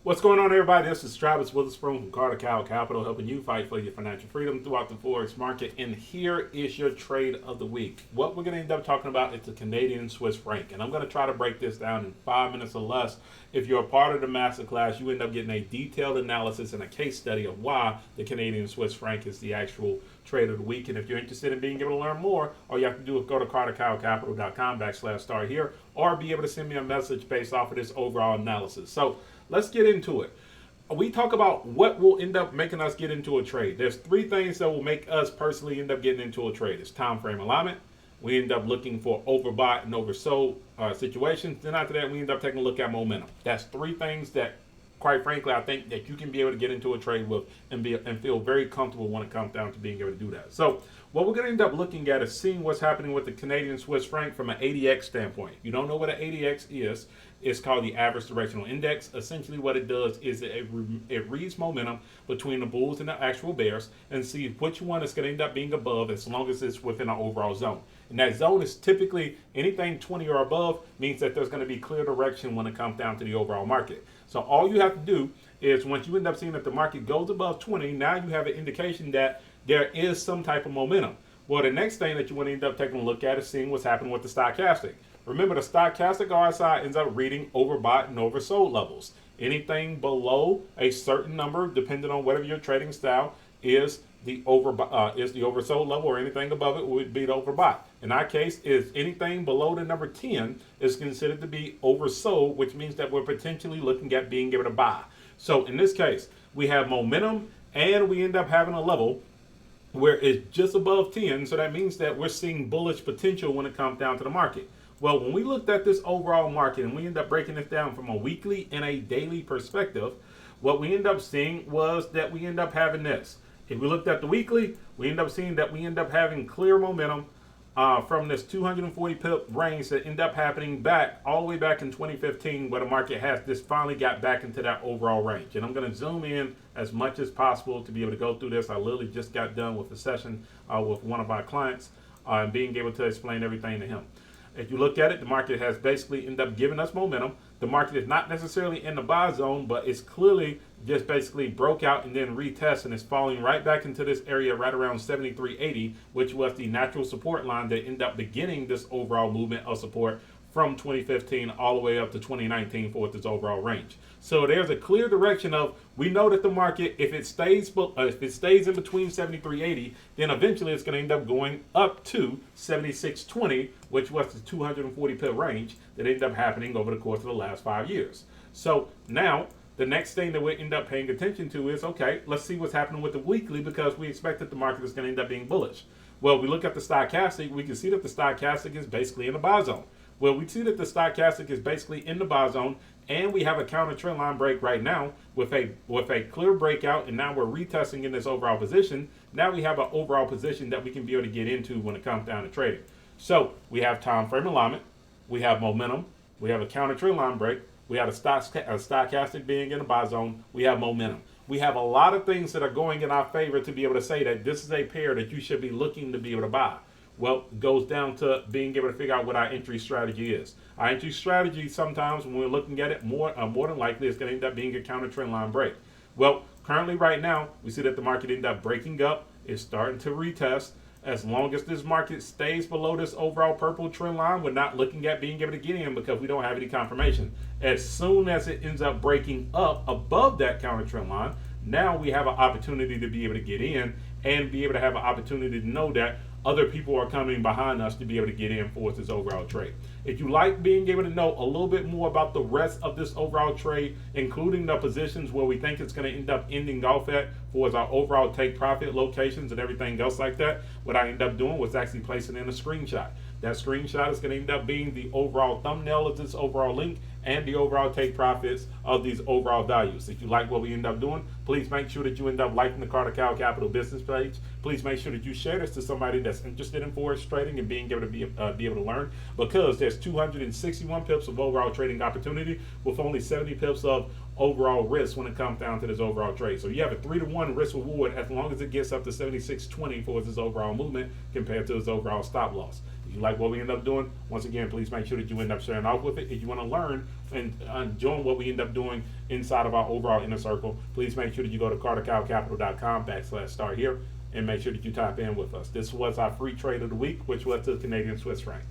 What's going on, everybody? This is Travis Witherspoon from Carter Cow Capital, helping you fight for your financial freedom throughout the Forex market. And here is your trade of the week. What we're going to end up talking about is the Canadian Swiss franc. And I'm going to try to break this down in 5 minutes or less. If you're a part of the masterclass, you end up getting a detailed analysis and a case study of why the Canadian Swiss franc is the actual trade of the week. And if you're interested in being able to learn more, all you have to do is go to cartercowcapital.com/start here, or be able to send me a message based off of this overall analysis. So let's get into it. We talk about what will end up making us get into a trade. There's three things that will make us personally end up getting into a trade. It's time frame alignment. We end up looking for overbought and oversold situations. Then after that, we end up taking a look at momentum. That's three things that, quite frankly, I think that you can be able to get into a trade with and feel very comfortable when it comes down to being able to do that. So what we're going to end up looking at is seeing what's happening with the Canadian Swiss franc from an ADX standpoint. If you don't know what an ADX is, it's called the average directional index. Essentially what it does is it reads momentum between the bulls and the actual bears and see which one is going to end up being above as long as it's within an overall zone. And that zone is typically anything 20 or above means that there's going to be clear direction when it comes down to the overall market. So all you have to do is once you end up seeing that the market goes above 20, now you have an indication that there is some type of momentum. Well, the next thing that you want to end up taking a look at is seeing what's happening with the stochastic. Remember, the stochastic RSI ends up reading overbought and oversold levels. Anything below a certain number, depending on whatever your trading style, is the oversold level, or anything above it would be the overbought. In our case, is anything below the number 10 is considered to be oversold, which means that we're potentially looking at being able to buy. So in this case, we have momentum and we end up having a level where it's just above 10. So that means that we're seeing bullish potential when it comes down to the market. Well, when we looked at this overall market and we end up breaking it down from a weekly and a daily perspective, what we end up seeing was that we end up having this. If we looked at the weekly, we end up seeing that we end up having clear momentum from this 240 pip range that end up happening back all the way back in 2015, where the market has just finally got back into that overall range. And I'm going to zoom in as much as possible to be able to go through this. I literally just got done with a session with one of our clients and being able to explain everything to him. If you look at it, the market has basically ended up giving us momentum. The market is not necessarily in the buy zone, but it's clearly just basically broke out and then retest, and it's falling right back into this area right around 73.80, which was the natural support line that ended up beginning this overall movement of support from 2015 all the way up to 2019 for this overall range. So there's a clear direction of, we know that the market, if it stays in between 73.80, then eventually it's going to end up going up to 76.20, which was the 240 pip range that ended up happening over the course of the last 5 years. So now the next thing that we end up paying attention to is, okay, let's see what's happening with the weekly, because we expect that the market is going to end up being bullish. Well, we look at the stochastic, we can see that the stochastic is basically in the buy zone. Well, we see that the stochastic is basically in the buy zone, and we have a counter trend line break right now with a clear breakout, and now we're retesting in this overall position. Now we have an overall position that we can be able to get into when it comes down to trading. So we have time frame alignment, we have momentum, we have a counter trend line break, we have a stochastic being in the buy zone, we have momentum. We have a lot of things that are going in our favor to be able to say that this is a pair that you should be looking to be able to buy. Well, it goes down to being able to figure out what our entry strategy is. Our entry strategy, sometimes when we're looking at it, more than likely it's going to end up being a counter trend line break. Well, currently right now, we see that the market ended up breaking up. It's starting to retest. As long as this market stays below this overall purple trend line, we're not looking at being able to get in because we don't have any confirmation. As soon as it ends up breaking up above that counter trend line, now we have an opportunity to be able to get in and be able to have an opportunity to know that other people are coming behind us to be able to get in for this overall trade. If you like being able to know a little bit more about the rest of this overall trade, including the positions where we think it's going to end up ending off at for our overall take profit locations and everything else like that, what I ended up doing was actually placing in a screenshot. That screenshot is going to end up being the overall thumbnail of this overall link and the overall take profits of these overall values. If you like what we end up doing, please make sure that you end up liking the Carter Cow Capital business page. Please make sure that you share this to somebody that's interested in Forex trading and being able to be able to learn, because there's 261 pips of overall trading opportunity with only 70 pips of overall risk when it comes down to this overall trade. So you have a 3-to-1 risk reward as long as it gets up to 76.20 for this overall movement compared to this overall stop loss. If you like what we end up doing, once again, please make sure that you end up sharing off with it. If you want to learn and enjoying what we end up doing inside of our overall inner circle, please make sure that you go to cartercowcapital.com/start here and make sure that you tap in with us. This was our free trade of the week, which was the Canadian Swiss franc.